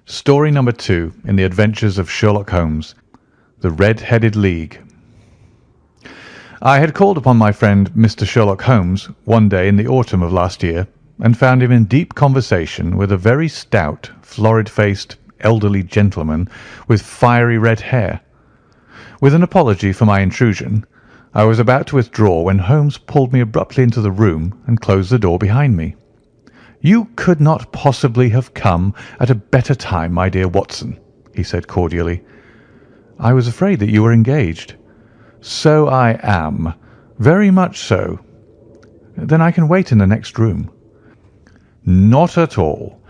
Story number 2 in the Adventures of Sherlock Holmes, The Red-Headed League. I had called upon my friend Mr. Sherlock Holmes one day in the autumn of last year and found him in deep conversation with a very stout, florid-faced, elderly gentleman with fiery red hair. With an apology for my intrusion, I was about to withdraw when Holmes pulled me abruptly into the room and closed the door behind me. "You could not possibly have come at a better time, my dear Watson," he said cordially. "I was afraid that you were engaged." "So I am. Very much so." "Then I can wait in the next room." "Not at all.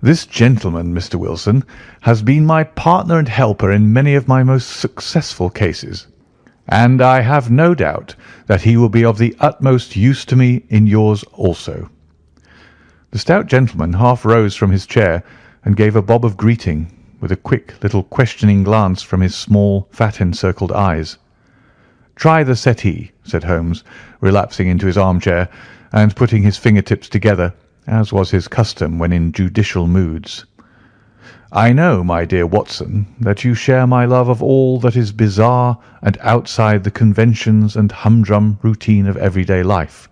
This gentleman, Mr. Wilson, has been my partner and helper in many of my most successful cases, and I have no doubt that he will be of the utmost use to me in yours also." The stout gentleman half rose from his chair and gave a bob of greeting, with a quick little questioning glance from his small, fat-encircled eyes. "Try the settee," said Holmes, relapsing into his armchair and putting his fingertips together, as was his custom when in judicial moods. "I know, my dear Watson, that you share my love of all that is bizarre and outside the conventions and humdrum routine of everyday life.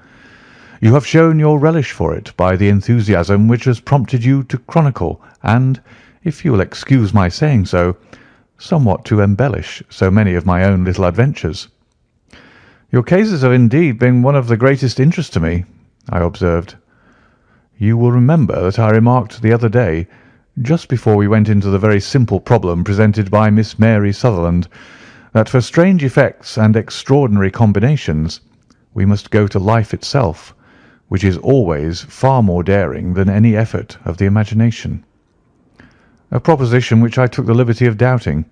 You have shown your relish for it by the enthusiasm which has prompted you to chronicle and, if you will excuse my saying so, somewhat to embellish so many of my own little adventures." "Your cases have indeed been one of the greatest interest to me," I observed. "You will remember that I remarked the other day, just before we went into the very simple problem presented by Miss Mary Sutherland, that for strange effects and extraordinary combinations we must go to life itself, which is always far more daring than any effort of the imagination." "A proposition which I took the liberty of doubting."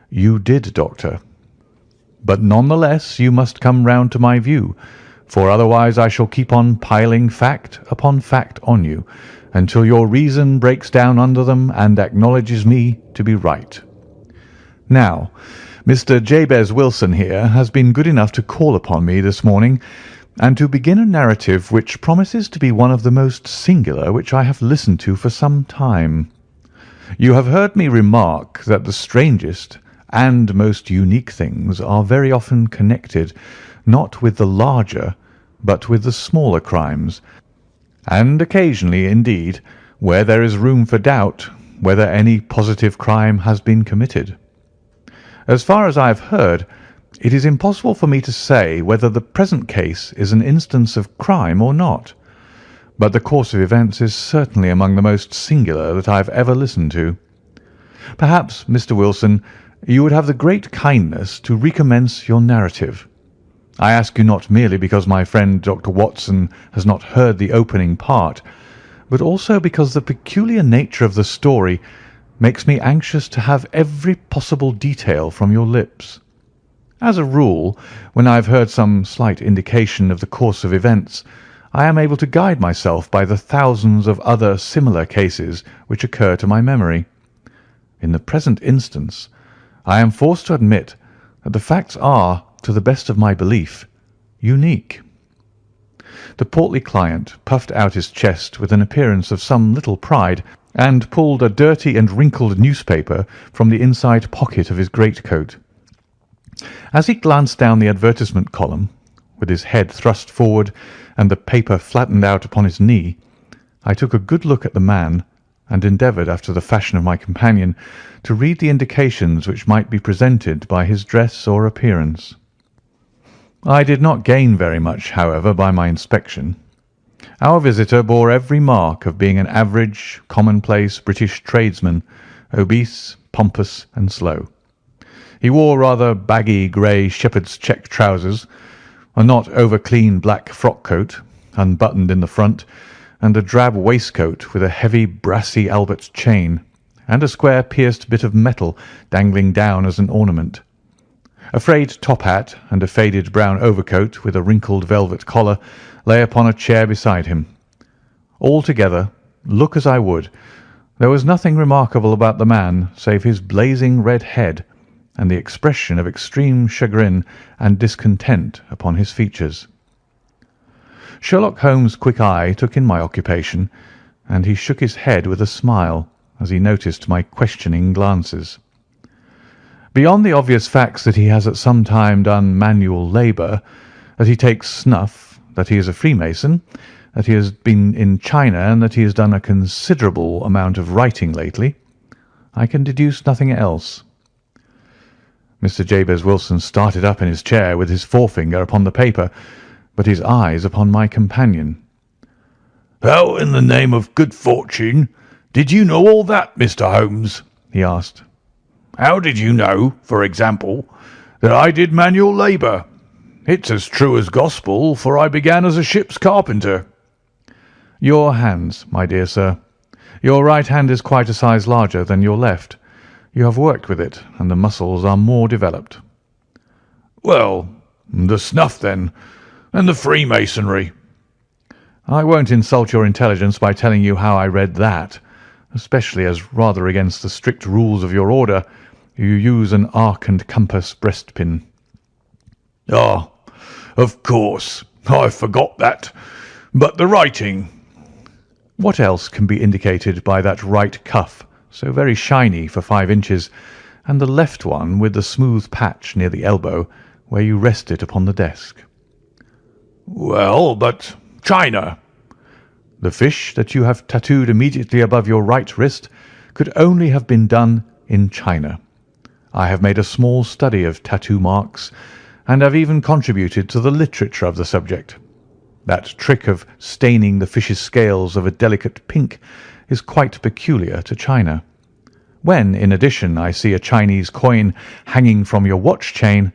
"You did, Doctor. But none the less you must come round to my view, for otherwise I shall keep on piling fact upon fact on you, until your reason breaks down under them and acknowledges me to be right. Now, Mr. Jabez Wilson here has been good enough to call upon me this morning, and to begin a narrative which promises to be one of the most singular which I have listened to for some time. You have heard me remark that the strangest and most unique things are very often connected, not with the larger, but with the smaller crimes, and occasionally, indeed, where there is room for doubt whether any positive crime has been committed. As far as I have heard, it is impossible for me to say whether the present case is an instance of crime or not, but the course of events is certainly among the most singular that I have ever listened to. Perhaps, Mr. Wilson, you would have the great kindness to recommence your narrative. I ask you not merely because my friend Dr. Watson has not heard the opening part, but also because the peculiar nature of the story makes me anxious to have every possible detail from your lips. As a rule, when I have heard some slight indication of the course of events, I am able to guide myself by the thousands of other similar cases which occur to my memory. In the present instance, I am forced to admit that the facts are, to the best of my belief, unique." The portly client puffed out his chest with an appearance of some little pride, and pulled a dirty and wrinkled newspaper from the inside pocket of his greatcoat. As he glanced down the advertisement column, with his head thrust forward and the paper flattened out upon his knee, I took a good look at the man, and endeavoured, after the fashion of my companion, to read the indications which might be presented by his dress or appearance. I did not gain very much, however, by my inspection. Our visitor bore every mark of being an average, commonplace British tradesman, obese, pompous, and slow. He wore rather baggy grey shepherd's check trousers, a not over-clean black frock-coat, unbuttoned in the front, and a drab waistcoat with a heavy brassy Albert chain, and a square pierced bit of metal dangling down as an ornament. A frayed top hat and a faded brown overcoat with a wrinkled velvet collar lay upon a chair beside him. Altogether, look as I would, there was nothing remarkable about the man save his blazing red head and the expression of extreme chagrin and discontent upon his features. Sherlock Holmes' quick eye took in my occupation, and he shook his head with a smile, as he noticed my questioning glances. Beyond the obvious facts that he has at some time done manual labour, that he takes snuff, that he is a Freemason, that he has been in China, and that he has done a considerable amount of writing lately, I can deduce nothing else. Mr. Jabez Wilson started up in his chair with his forefinger upon the paper, but his eyes upon my companion. "How in the name of good fortune did you know all that, Mr. Holmes?" he asked. "How did you know, for example, that I did manual labour? It's as true as gospel, for I began as a ship's carpenter." "Your hands, my dear sir. Your right hand is quite a size larger than your left. You have worked with it, and the muscles are more developed." "Well, the snuff, then, and the Freemasonry." "I won't insult your intelligence by telling you how I read that, especially as, rather against the strict rules of your order, you use an arc and compass breastpin." "Ah, of course, I forgot that. But the writing?" "What else can be indicated by that right cuff, so very shiny for 5 inches, and the left one with the smooth patch near the elbow, where you rest it upon the desk?" "Well, but China?" "The fish that you have tattooed immediately above your right wrist could only have been done in China. I have made a small study of tattoo marks, and have even contributed to the literature of the subject. That trick of staining the fish's scales of a delicate pink is quite peculiar to China. When, in addition, I see a Chinese coin hanging from your watch chain,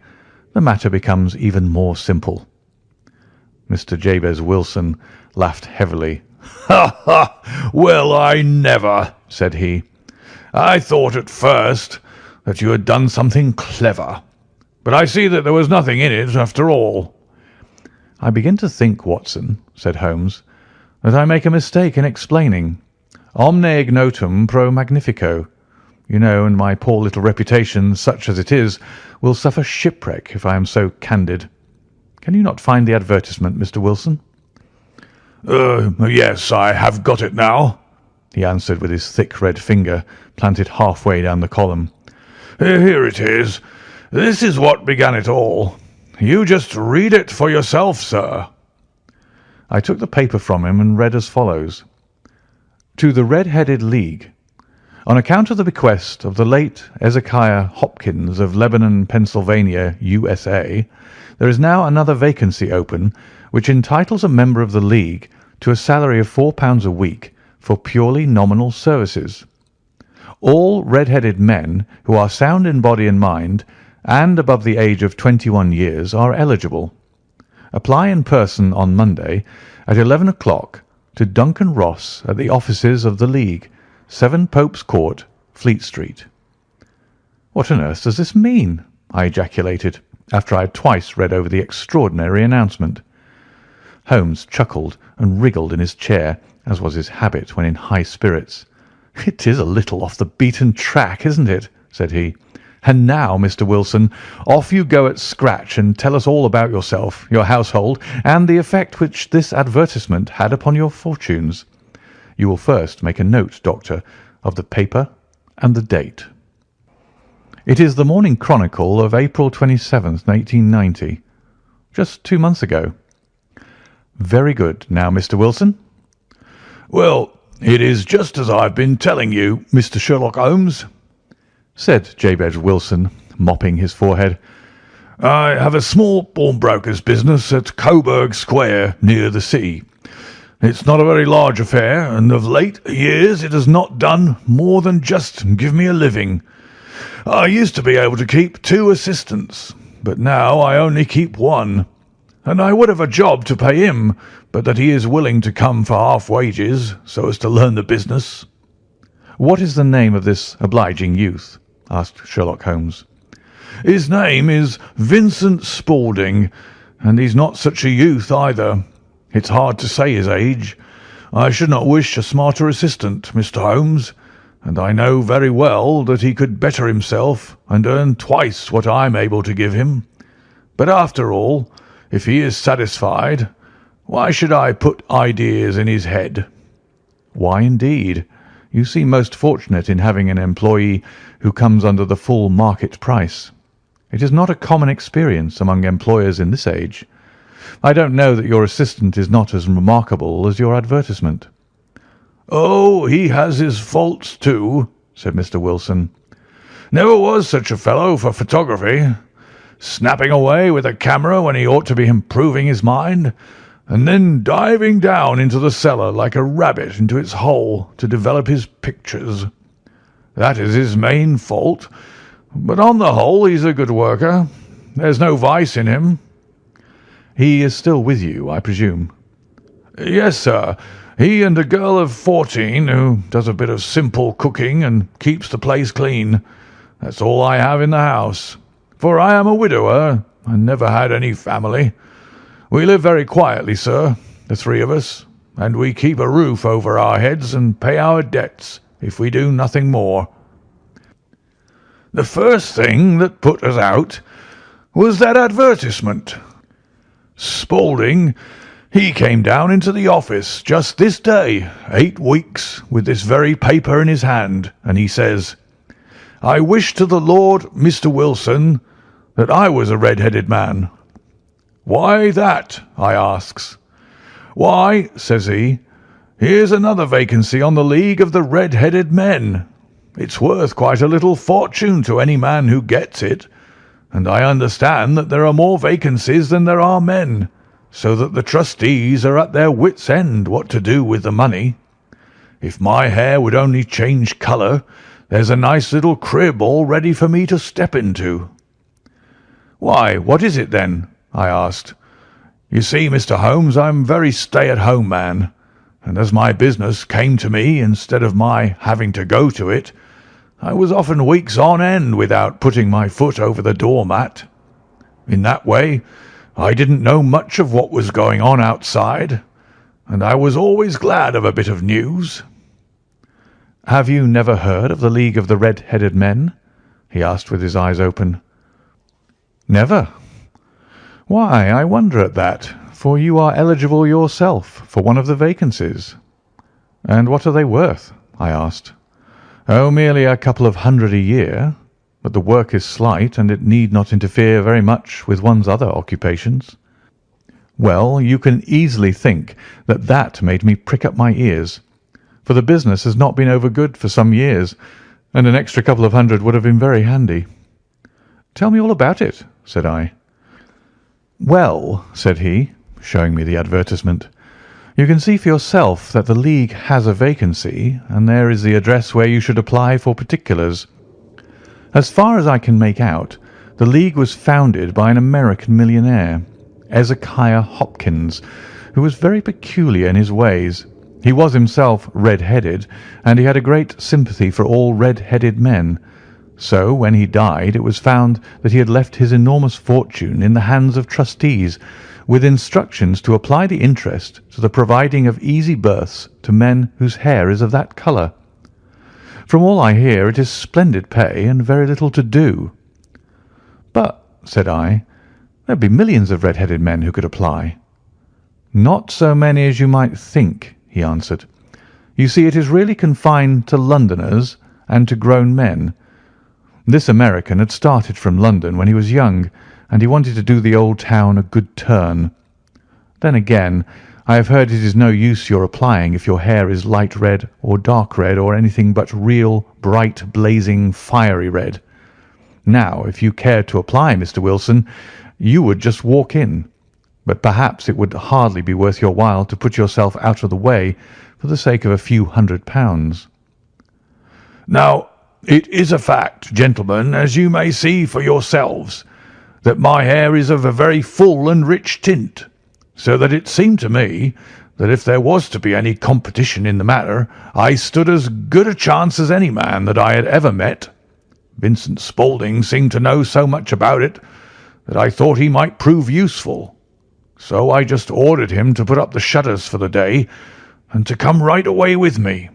the matter becomes even more simple." Mr. Jabez Wilson laughed heavily. "Ha, ha! Well, I never!" said he. "I thought at first that you had done something clever, but I see that there was nothing in it after all." "I begin to think, Watson," said Holmes, "that I make a mistake in explaining. Omne ignotum pro magnifico. You know, and my poor little reputation, such as it is, will suffer shipwreck if I am so candid. Can you not find the advertisement, Mr. Wilson?" Yes, I have got it now," he answered with his thick red finger planted halfway down the column. "Here it is. This is what began it all. You just read it for yourself, sir." I took the paper from him and read as follows: "To the Red-Headed League. On account of the bequest of the late Ezekiah Hopkins of Lebanon, Pennsylvania, USA, there is now another vacancy open which entitles a member of the League to a salary of £4 a week for purely nominal services. All red-headed men who are sound in body and mind and above the age of 21 years are eligible. Apply in person on Monday at 11 o'clock to Duncan Ross at the offices of the League, 7 Pope's Court, Fleet Street." "What on earth does this mean?" I ejaculated, after I had twice read over the extraordinary announcement. Holmes chuckled and wriggled in his chair, as was his habit when in high spirits. "It is a little off the beaten track, isn't it?" said he. "And now, Mr. Wilson, off you go at scratch and tell us all about yourself, your household, and the effect which this advertisement had upon your fortunes. You will first make a note, Doctor, of the paper and the date." "It is the Morning Chronicle of April 27th, 1890. Just 2 months ago." "Very good. Now, Mr. Wilson?" "Well, it is just as I've been telling you, Mr. Sherlock Holmes," said Jabez Wilson, mopping his forehead. "I have a small pawnbroker's business at Coburg Square, near the sea. It's not a very large affair, and of late years it has not done more than just give me a living. I used to be able to keep 2 assistants, but now I only keep 1, and I would have a job to pay him, but that he is willing to come for half wages so as to learn the business." "What is the name of this obliging youth?" asked Sherlock Holmes. "His name is Vincent Spaulding, and he's not such a youth either. It's hard to say his age. I should not wish a smarter assistant, Mr. Holmes, and I know very well that he could better himself and earn twice what I'm able to give him. But after all, if he is satisfied, why should I put ideas in his head?" "Why, indeed? You seem most fortunate in having an employee who comes under the full market price. It is not a common experience among employers in this age. I don't know that your assistant is not as remarkable as your advertisement." "Oh, he has his faults too," said Mr. Wilson. "Never was such a fellow for photography. Snapping away with a camera when he ought to be improving his mind, and then diving down into the cellar like a rabbit into its hole to develop his pictures. That is his main fault, but on the whole he's a good worker. There's no vice in him." "He is still with you, I presume?" "Yes, sir. He and a girl of 14 who does a bit of simple cooking and keeps the place clean. That's all I have in the house, for I am a widower and never had any family. We live very quietly, sir, the three of us, and we keep a roof over our heads and pay our debts, if we do nothing more. The first thing that put us out was that advertisement. Spaulding, he came down into the office just this day, 8 weeks, with this very paper in his hand, and he says, 'I wish to the Lord, Mr. Wilson, that I was a red-headed man.' 'Why that?' I asks. 'Why,' says he, 'here's another vacancy on the League of the Red-Headed Men. It's worth quite a little fortune to any man who gets it, and I understand that there are more vacancies than there are men, so that the trustees are at their wits' end what to do with the money. If my hair would only change colour, there's a nice little crib all ready for me to step into.' 'Why, what is it then?' I asked. 'You see, Mr. Holmes, I'm a very stay-at-home man, and as my business came to me instead of my having to go to it, I was often weeks on end without putting my foot over the doormat. In that way, I didn't know much of what was going on outside, and I was always glad of a bit of news.' 'Have you never heard of the League of the Red-Headed Men?' he asked with his eyes open. "'Never. Why, I wonder at that, for you are eligible yourself for one of the vacancies.' "'And what are they worth?' I asked. "'Oh, merely a couple of hundred a year, but the work is slight, and it need not interfere very much with one's other occupations.' Well, you can easily think that that made me prick up my ears, for the business has not been over good for some years, and an extra couple of hundred would have been very handy. "'Tell me all about it,' said I. "'Well,' said he, showing me the advertisement, "'you can see for yourself that the League has a vacancy, and there is the address where you should apply for particulars. As far as I can make out, the League was founded by an American millionaire, Ezekiah Hopkins, who was very peculiar in his ways. He was himself red-headed, and he had a great sympathy for all red-headed men. So, when he died, it was found that he had left his enormous fortune in the hands of trustees, with instructions to apply the interest to the providing of easy berths to men whose hair is of that colour. From all I hear, it is splendid pay and very little to do.' "'But,' said I, "'there'd be millions of red-headed men who could apply.' "'Not so many as you might think,' he answered. "'You see, it is really confined to Londoners and to grown men. This American had started from London when he was young, and he wanted to do the old town a good turn. Then again, I have heard it is no use your applying if your hair is light red or dark red or anything but real, bright, blazing, fiery red. Now, if you cared to apply, Mr. Wilson, you would just walk in, but perhaps it would hardly be worth your while to put yourself out of the way for the sake of a few £100. Now, it is a fact, gentlemen, as you may see for yourselves, that my hair is of a very full and rich tint, so that it seemed to me that if there was to be any competition in the matter, I stood as good a chance as any man that I had ever met. Vincent Spaulding seemed to know so much about it that I thought he might prove useful. So I just ordered him to put up the shutters for the day and to come right away with me.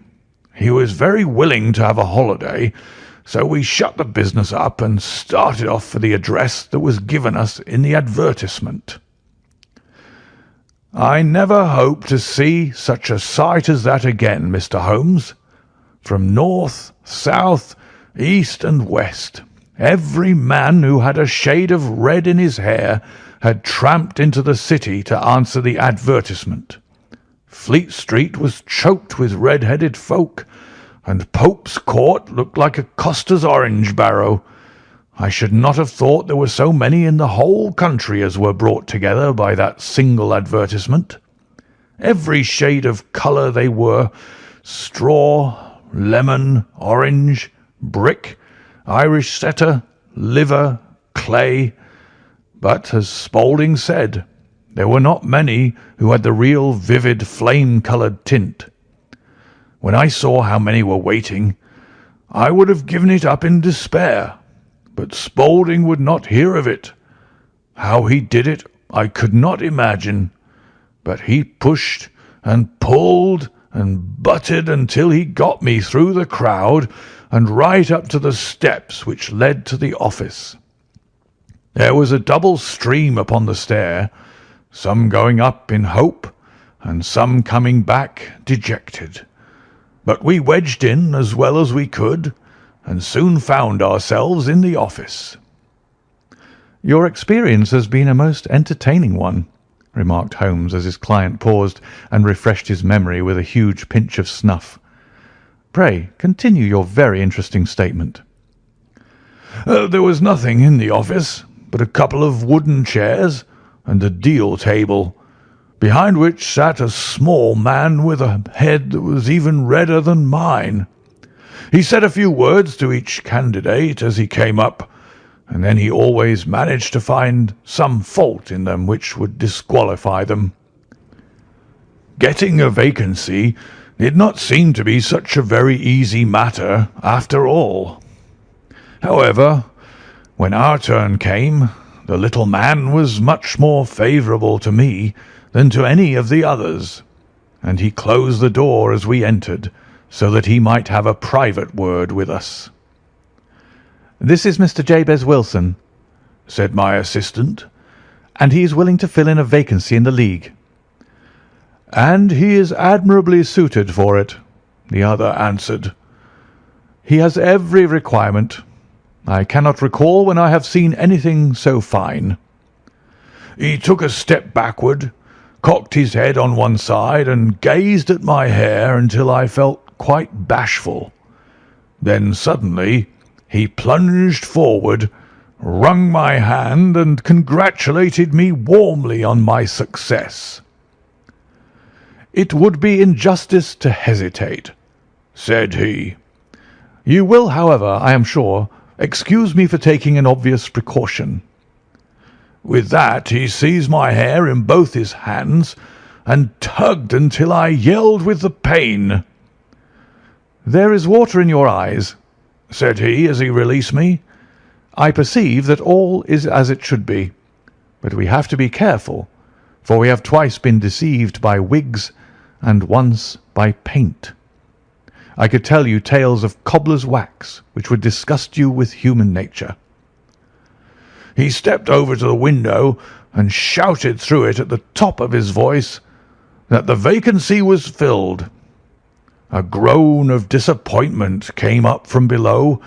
He was very willing to have a holiday, so we shut the business up and started off for the address that was given us in the advertisement. I never hope to see such a sight as that again, Mr. Holmes. From north, south, east, and west, every man who had a shade of red in his hair had tramped into the city to answer the advertisement. Fleet Street was choked with red-headed folk, and Pope's Court looked like a coster's orange barrow. I should not have thought there were so many in the whole country as were brought together by that single advertisement. Every shade of colour they were: straw, lemon, orange, brick, Irish setter, liver, clay. But, as Spaulding said, there were not many who had the real vivid flame-coloured tint. When I saw how many were waiting, I would have given it up in despair, but Spaulding would not hear of it. How he did it I could not imagine, but he pushed and pulled and butted until he got me through the crowd and right up to the steps which led to the office. There was a double stream upon the stair, some going up in hope and some coming back dejected. But we wedged in as well as we could, and soon found ourselves in the office. "Your experience has been a most entertaining one," remarked Holmes as his client paused and refreshed his memory with a huge pinch of snuff. "Pray continue your very interesting statement." There was nothing in the office but a couple of wooden chairs and a deal table, behind which sat a small man with a head that was even redder than mine. He said a few words to each candidate as he came up, and then he always managed to find some fault in them which would disqualify them. Getting a vacancy did not seem to be such a very easy matter after all. However, when our turn came, the little man was much more favourable to me than to any of the others, and he closed the door as we entered, so that he might have a private word with us. "This is Mr. Jabez Wilson," said my assistant. "and he is willing to fill in a vacancy in the League." "And he is admirably suited for it," the other answered. "He has every requirement. I cannot recall when I have seen anything so fine." He took a step backward, cocked his head on one side, and gazed at my hair until I felt quite bashful. Then suddenly he plunged forward, wrung my hand, and congratulated me warmly on my success. "It would be injustice to hesitate," said he. "You will, however, I am sure, excuse me for taking an obvious precaution." With that he seized my hair in both his hands and tugged until I yelled with the pain. "There is water in your eyes," said he as he released me. "I perceive that all is as it should be, but we have to be careful, for we have twice been deceived by wigs and once by paint. I could tell you tales of cobbler's wax which would disgust you with human nature." He stepped over to the window and shouted through it at the top of his voice that the vacancy was filled. A groan of disappointment came up from below,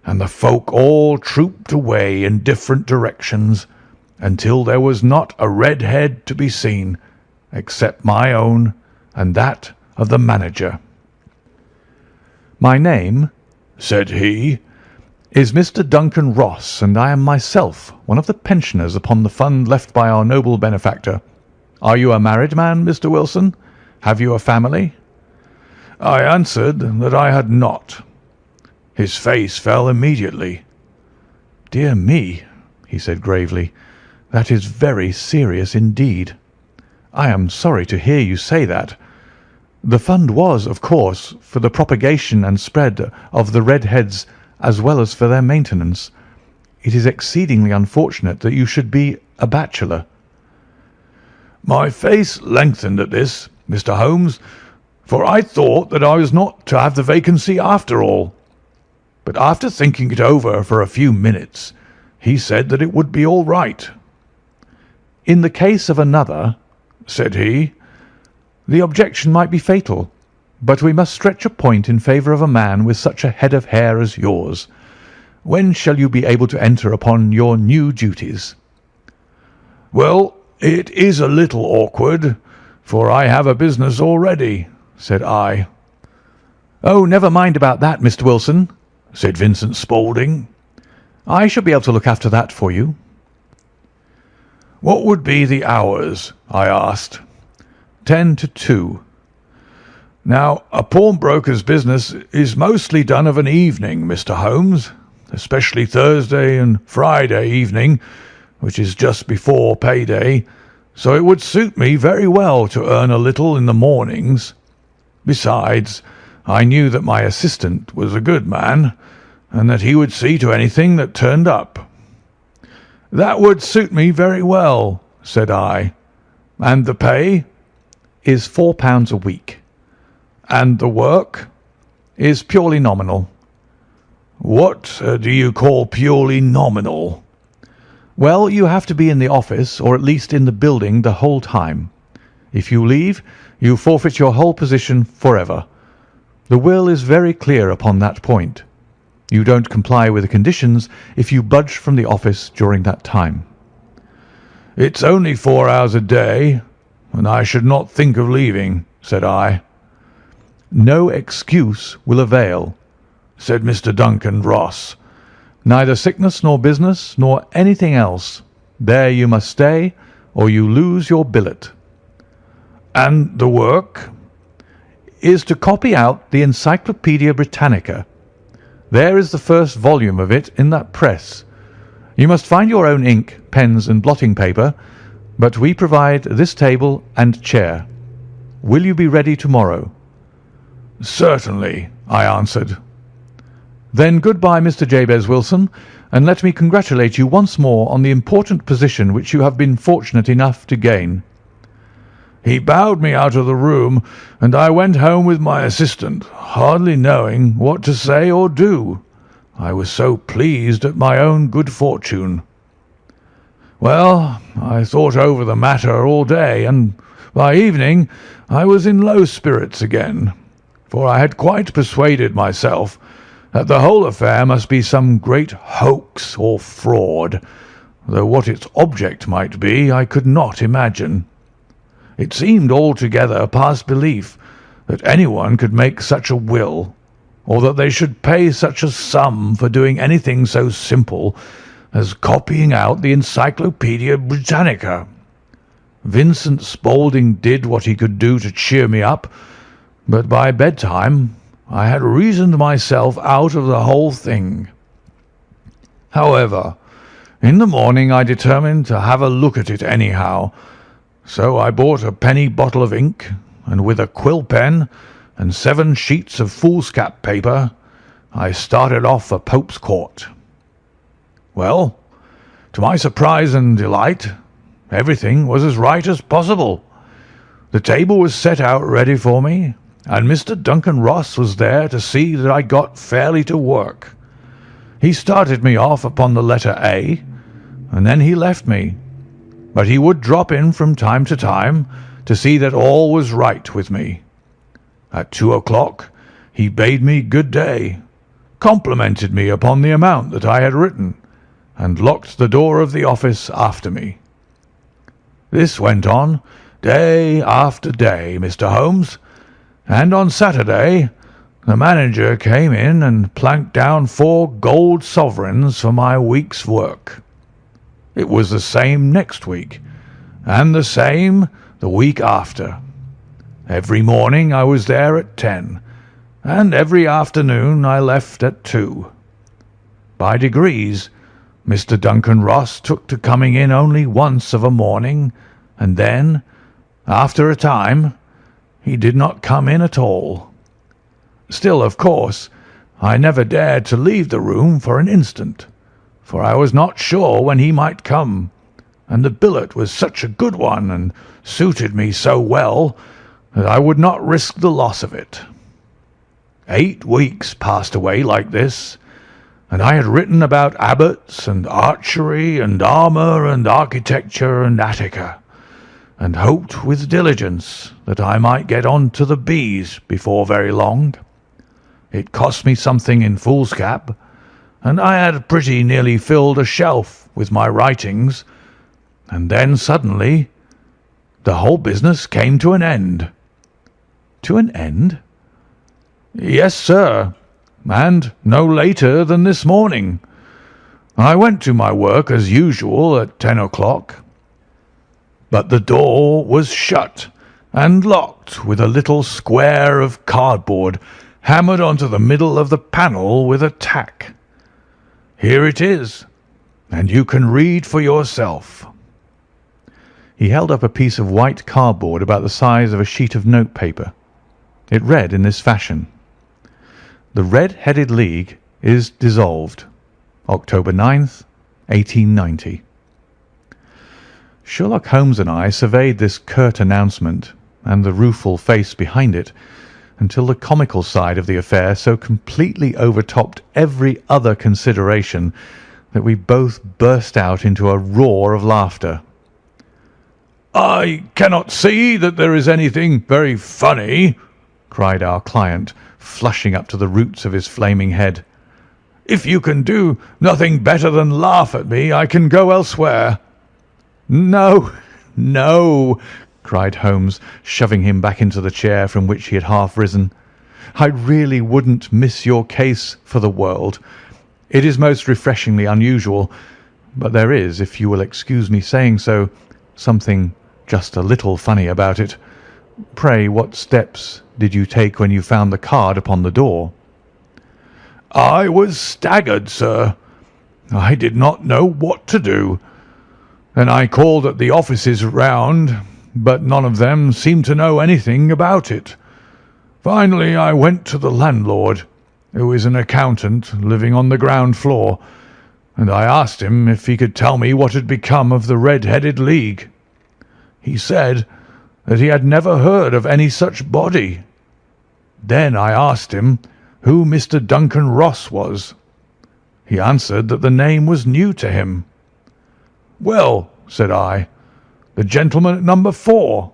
and the folk all trooped away in different directions until there was not a red head to be seen, except my own and that of the manager. "My name," said he, "is Mr. Duncan Ross, and I am myself one of the pensioners upon the fund left by our noble benefactor. Are you a married man, Mr. Wilson? Have you a family?" I answered that I had not. His face fell immediately. "Dear me," he said gravely, "that is very serious indeed. I am sorry to hear you say that. The fund was, of course, for the propagation and spread of the redheads as well as for their maintenance. It is exceedingly unfortunate that you should be a bachelor." My face lengthened at this, Mr. Holmes, for I thought that I was not to have the vacancy after all. But after thinking it over for a few minutes, he said that it would be all right. "In the case of another," said he, "the objection might be fatal, but we must stretch a point in favour of a man with such a head of hair as yours. When shall you be able to enter upon your new duties?" "Well, it is a little awkward, for I have a business already," said I. "Oh, never mind about that, Mr. Wilson," said Vincent Spaulding. "I shall be able to look after that for you." "What would be the hours?" I asked. 10 to 2. "Now, a pawnbroker's business is mostly done of an evening, Mr. Holmes, especially Thursday and Friday evening, which is just before payday, so it would suit me very well to earn a little in the mornings. Besides, I knew that my assistant was a good man, and that he would see to anything that turned up." "That would suit me very well," said I. "And the pay?" "Is £4 a week." "And the work?" "Is purely nominal." "What do you call purely nominal?" "Well, you have to be in the office, or at least in the building, the whole time. If you leave, you forfeit your whole position forever. The will is very clear upon that point. You don't comply with the conditions if you budge from the office during that time." "It's only 4 hours a day, and I should not think of leaving," said I. "No excuse will avail," said Mr. Duncan Ross. "Neither sickness nor business nor anything else. There you must stay, or you lose your billet." "And the work?" "Is to copy out the Encyclopaedia Britannica. There is the first volume of it in that press. You must find your own ink, pens, and blotting paper, but we provide this table and chair. Will you be ready tomorrow?" "Certainly," I answered. "Then good-bye, Mr. Jabez Wilson, and let me congratulate you once more on the important position which you have been fortunate enough to gain." He bowed me out of the room, and I went home with my assistant, hardly knowing what to say or do. I was so pleased at my own good fortune. Well, I thought over the matter all day, and by evening I was in low spirits again, for I had quite persuaded myself that the whole affair must be some great hoax or fraud, though what its object might be I could not imagine. It seemed altogether past belief that anyone could make such a will, or that they should pay such a sum for doing anything so simple as copying out the Encyclopaedia Britannica. Vincent Spaulding did what he could do to cheer me up, but by bedtime I had reasoned myself out of the whole thing. However, in the morning I determined to have a look at it anyhow, so I bought a penny bottle of ink, and with a quill pen and 7 sheets of foolscap paper, I started off for Pope's Court. Well, to my surprise and delight, everything was as right as possible. The table was set out ready for me, and Mr. Duncan Ross was there to see that I got fairly to work. He started me off upon the letter A, and then he left me, but he would drop in from time to time to see that all was right with me. At 2 o'clock he bade me good day, complimented me upon the amount that I had written, and locked the door of the office after me. This went on day after day, Mr. Holmes, and on Saturday the manager came in and planked down 4 gold sovereigns for my week's work. It was the same next week, and the same the week after. Every morning I was there at 10, and every afternoon I left at 2. By degrees, Mr. Duncan Ross took to coming in only once of a morning, and then, after a time, he did not come in at all. Still, of course, I never dared to leave the room for an instant, for I was not sure when he might come, and the billet was such a good one and suited me so well that I would not risk the loss of it. 8 weeks passed away like this, and I had written about abbots and archery and armour and architecture and Attica, and hoped with diligence that I might get on to the B's before very long. It cost me something in foolscap, and I had pretty nearly filled a shelf with my writings, and then suddenly the whole business came to an end." "To an end?" "Yes, sir, and no later than this morning. I went to my work as usual at 10 o'clock, but the door was shut and locked with a little square of cardboard hammered onto the middle of the panel with a tack. Here it is, and you can read for yourself." He held up a piece of white cardboard about the size of a sheet of notepaper. It read in this fashion: "The Red-Headed League is dissolved. October 9th, 1890. Sherlock Holmes and I surveyed this curt announcement and the rueful face behind it until the comical side of the affair so completely overtopped every other consideration that we both burst out into a roar of laughter. "I cannot see that there is anything very funny," cried our client, flushing up to the roots of his flaming head. "If you can do nothing better than laugh at me, I can go elsewhere." "No, no," cried Holmes, shoving him back into the chair from which he had half risen. "I really wouldn't miss your case for the world. It is most refreshingly unusual, but there is, if you will excuse me saying so, something just a little funny about it. Pray, what steps did you take when you found the card upon the door?" "I was staggered, sir. I did not know what to do. Then I called at the offices round, but none of them seemed to know anything about it. Finally, I went to the landlord, who is an accountant living on the ground floor, and I asked him if he could tell me what had become of the Red-Headed League. He said that he had never heard of any such body. Then I asked him who Mr. Duncan Ross was. He answered that the name was new to him. 'Well,' said I, 'the gentleman at number 4.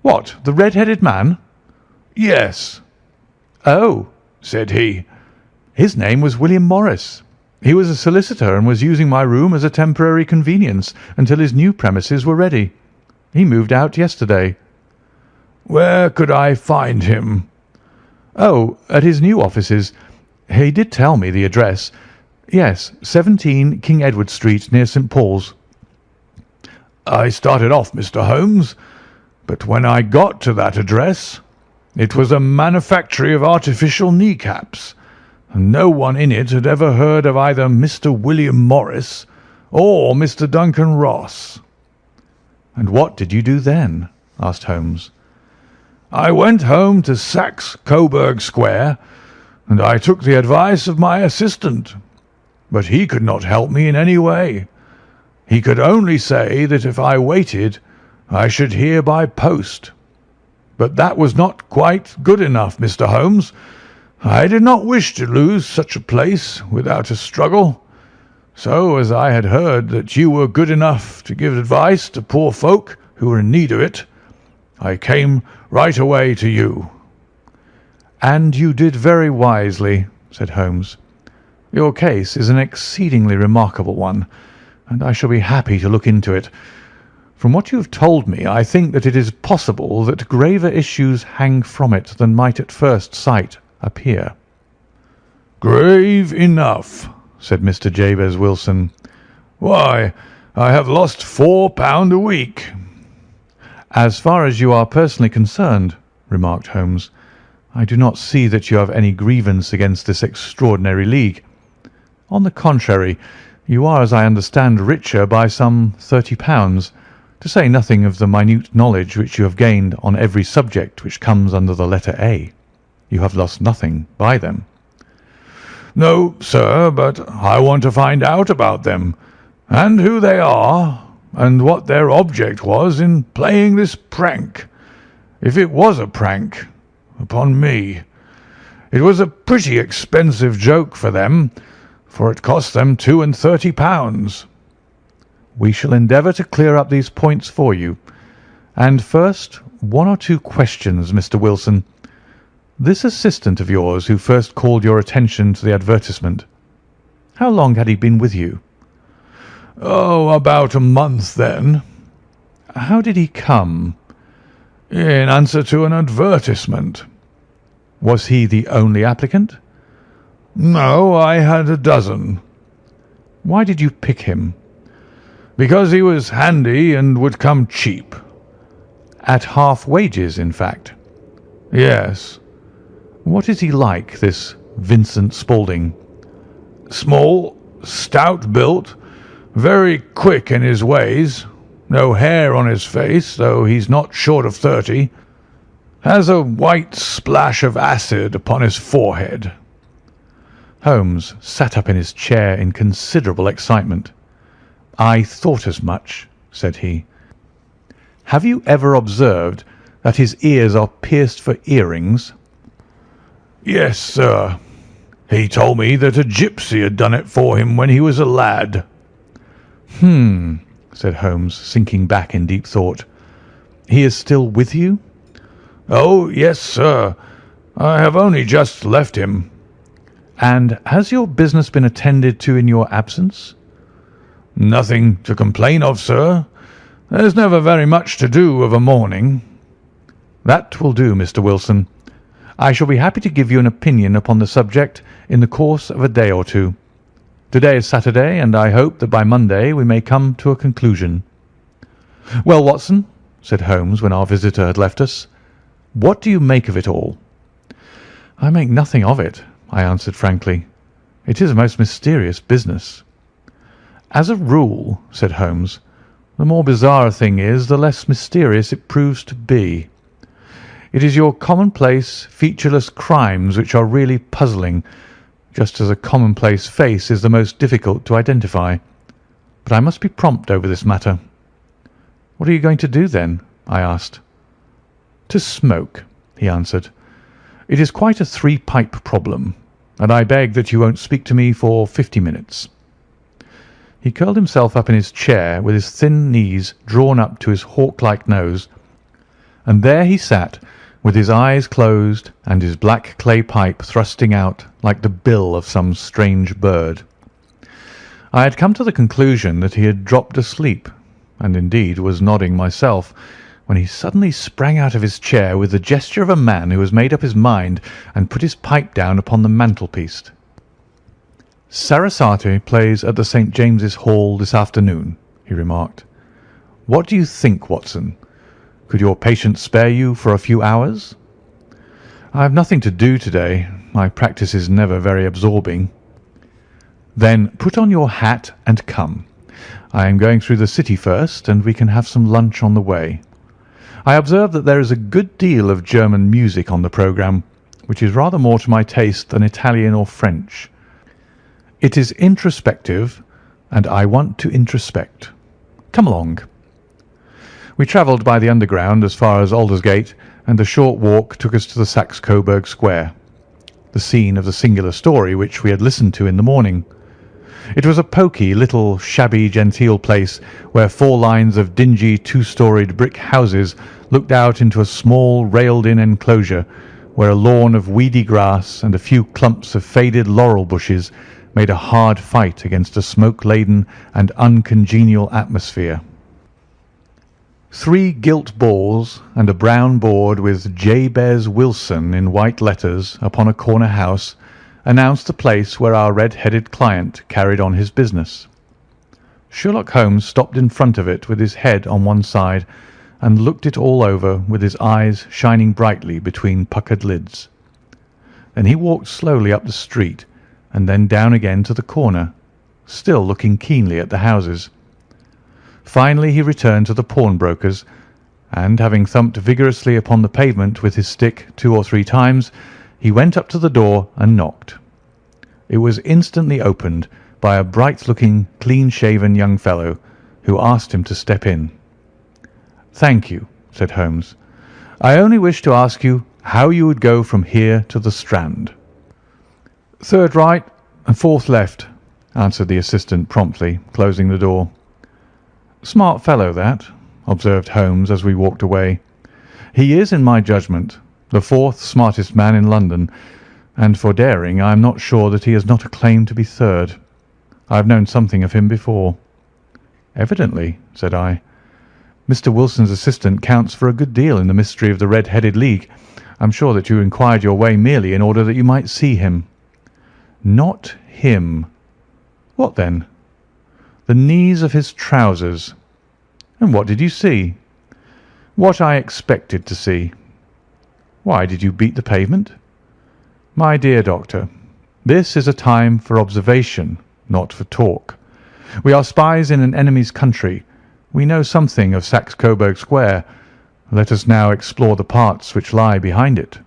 "What, the red-headed man?" "Yes." "Oh," said he. "His name was William Morris. He was a solicitor and was using my room as a temporary convenience until his new premises were ready. He moved out yesterday." "Where could I find him?" "Oh, at his new offices. He did tell me the address. Yes, 17 King Edward Street, near St. Paul's." "I started off, Mr. Holmes, but when I got to that address, it was a manufactory of artificial kneecaps, and no one in it had ever heard of either Mr. William Morris or Mr. Duncan Ross." "And what did you do then?" asked Holmes. "I went home to Saxe Coburg Square, and I took the advice of my assistant, but he could not help me in any way. He could only say that if I waited, I should hear by post. But that was not quite good enough, Mr. Holmes. I did not wish to lose such a place without a struggle. So, as I had heard that you were good enough to give advice to poor folk who were in need of it, I came right away to you." "And you did very wisely," said Holmes. "Your case is an exceedingly remarkable one, and I shall be happy to look into it. From what you have told me, I think that it is possible that graver issues hang from it than might at first sight appear." "Grave enough," said Mr. Jabez Wilson. "Why, I have lost £4 a week." "As far as you are personally concerned," remarked Holmes, "I do not see that you have any grievance against this extraordinary league. On the contrary, you are, as I understand, richer by some £30, to say nothing of the minute knowledge which you have gained on every subject which comes under the letter A. You have lost nothing by them." "No, sir, but I want to find out about them, and who they are, and what their object was in playing this prank, if it was a prank, upon me. It was a pretty expensive joke for them, for it cost them £32. "We shall endeavour to clear up these points for you, And first, one or two questions, Mr. Wilson. This assistant of yours who first called your attention to the advertisement, how long had he been with you? Oh, about a month then. How did he come? In answer to an advertisement. Was he the only applicant? No, I had a dozen. Why did you pick him? Because he was handy and would come cheap. At half wages, in fact. Yes. What is he like, this Vincent Spaulding? Small, stout built, very quick in his ways, no hair on his face, though he's not short of 30. Has a white splash of acid upon his forehead. Holmes sat up in his chair in considerable excitement. I thought as much, said he. Have you ever observed that his ears are pierced for earrings? Yes, sir. He told me that a gypsy had done it for him when he was a lad. Said Holmes, sinking back in deep thought. He is still with you? Oh, yes, sir. I have only just left him. And has your business been attended to in your absence? Nothing to complain of, sir. There's never very much to do of a morning. That will do, Mr. Wilson. I shall be happy to give you an opinion upon the subject in the course of a day or two. Today is Saturday, and I hope that by Monday we may come to a conclusion. Well, Watson, said Holmes when our visitor had left us, what do you make of it all? I make nothing of it, I answered frankly. It is a most mysterious business. As a rule, said Holmes, the more bizarre a thing is, the less mysterious it proves to be. It is your commonplace, featureless crimes which are really puzzling, just as a commonplace face is the most difficult to identify. But I must be prompt over this matter. What are you going to do then? I asked. To smoke, he answered. It is quite a three-pipe problem, and I beg that you won't speak to me for 50 minutes. He curled himself up in his chair with his thin knees drawn up to his hawk-like nose, and there he sat with his eyes closed and his black clay pipe thrusting out like the bill of some strange bird. I had come to the conclusion that he had dropped asleep, and indeed was nodding myself, when he suddenly sprang out of his chair with the gesture of a man who has made up his mind and put his pipe down upon the mantelpiece. Sarasate plays at the St. James's Hall this afternoon, he remarked. What do you think, Watson? Could your patient spare you for a few hours? I have nothing to do today. My practice is never very absorbing. Then put on your hat and come. I am going through the city first, and we can have some lunch on the way. I observe that there is a good deal of German music on the programme, which is rather more to my taste than Italian or French. It is introspective, and I want to introspect. Come along. We travelled by the Underground as far as Aldersgate, and a short walk took us to the Saxe-Coburg Square, the scene of the singular story which we had listened to in the morning. It was a poky, little, shabby, genteel place where 4 lines of dingy, 2-storied brick houses looked out into a small, railed-in enclosure where a lawn of weedy grass and a few clumps of faded laurel bushes made a hard fight against a smoke-laden and uncongenial atmosphere. 3 gilt balls and a brown board with Jabez Wilson in white letters upon a corner house announced the place where our red-headed client carried on his business. Sherlock Holmes stopped in front of it with his head on one side and looked it all over with his eyes shining brightly between puckered lids. Then he walked slowly up the street and then down again to the corner, still looking keenly at the houses. Finally he returned to the pawnbroker's, and having thumped vigorously upon the pavement with his stick 2 or 3 times, he went up to the door and knocked. It was instantly opened by a bright-looking, clean-shaven young fellow, who asked him to step in. "Thank you," said Holmes. "I only wish to ask you how you would go from here to the Strand." "Third right and 4th left," answered the assistant promptly, closing the door. "Smart fellow that. observed Holmes as we walked away. "He is, in my judgment, the fourth smartest man in London, and for daring I am not sure that he has not a claim to be third. I have known something of him before." "Evidently," said I. "Mr. Wilson's assistant counts for a good deal in the mystery of the Red-Headed League. I'm sure that you inquired your way merely in order that you might see him." "Not him." "What then?" "The knees of his trousers." "And what did you see?" "What I expected to see." "Why did you beat the pavement?" "My dear doctor, this is a time for observation, not for talk. We are spies in an enemy's country. We know something of Saxe-Coburg Square. Let us now explore the parts which lie behind it."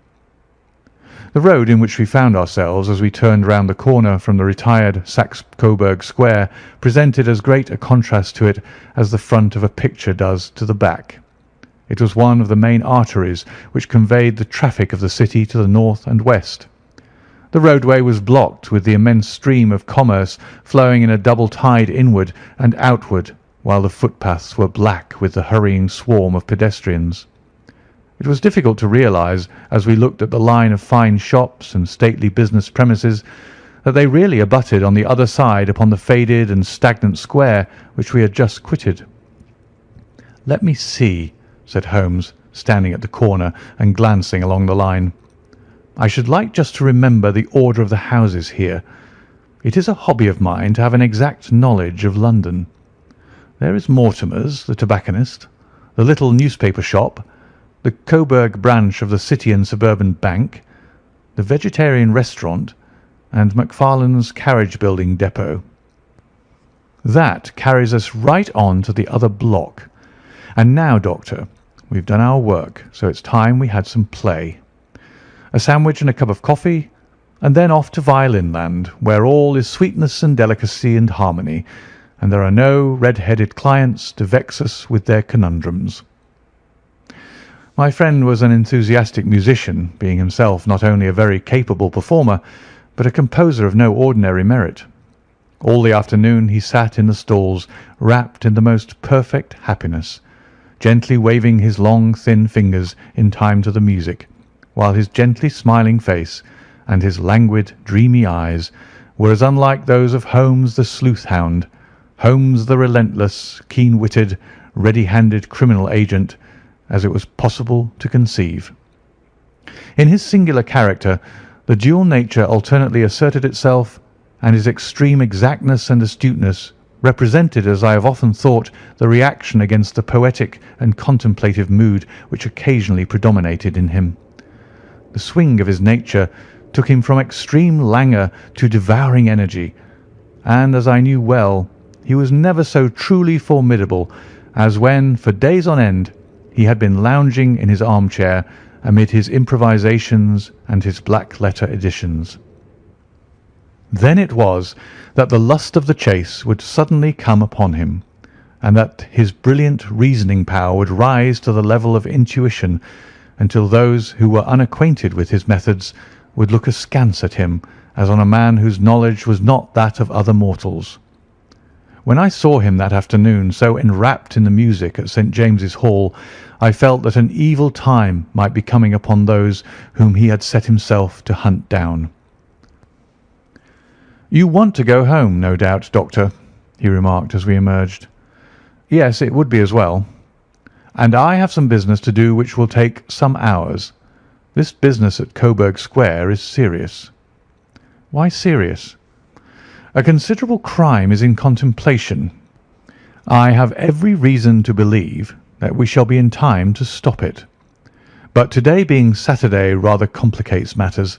The road in which we found ourselves as we turned round the corner from the retired Saxe-Coburg Square presented as great a contrast to it as the front of a picture does to the back. It was one of the main arteries which conveyed the traffic of the city to the north and west. The roadway was blocked with the immense stream of commerce flowing in a double tide inward and outward, while the footpaths were black with the hurrying swarm of pedestrians. It was difficult to realise, as we looked at the line of fine shops and stately business premises, that they really abutted on the other side upon the faded and stagnant square which we had just quitted. "Let me see," said Holmes, standing at the corner and glancing along the line. "I should like just to remember the order of the houses here. It is a hobby of mine to have an exact knowledge of London. There is Mortimer's, the tobacconist, the little newspaper shop, the Coburg branch of the City and Suburban Bank, the Vegetarian Restaurant, and Macfarlane's carriage building depot. That carries us right on to the other block. And now, Doctor, we've done our work, so it's time we had some play. A sandwich and a cup of coffee, and then off to Violin Land, where all is sweetness and delicacy and harmony, and there are no red-headed clients to vex us with their conundrums." My friend was an enthusiastic musician, being himself not only a very capable performer, but a composer of no ordinary merit. All the afternoon he sat in the stalls, wrapped in the most perfect happiness, gently waving his long, thin fingers in time to the music, while his gently smiling face and his languid, dreamy eyes were as unlike those of Holmes the sleuth-hound, Holmes the relentless, keen-witted, ready-handed criminal agent, as it was possible to conceive. In his singular character, the dual nature alternately asserted itself, and his extreme exactness and astuteness represented, as I have often thought, the reaction against the poetic and contemplative mood which occasionally predominated in him. The swing of his nature took him from extreme languor to devouring energy, and, as I knew well, he was never so truly formidable as when, for days on end, he had been lounging in his armchair amid his improvisations and his black-letter editions. Then it was that the lust of the chase would suddenly come upon him, and that his brilliant reasoning power would rise to the level of intuition, until those who were unacquainted with his methods would look askance at him as on a man whose knowledge was not that of other mortals. When I saw him that afternoon so enwrapped in the music at St. James's Hall, I felt that an evil time might be coming upon those whom he had set himself to hunt down. "You want to go home, no doubt, Doctor," he remarked as we emerged. "Yes, it would be as well. And I have some business to do which will take some hours. This business at Coburg Square is serious." "Why serious?" "A considerable crime is in contemplation. I have every reason to believe that we shall be in time to stop it. But today being Saturday rather complicates matters.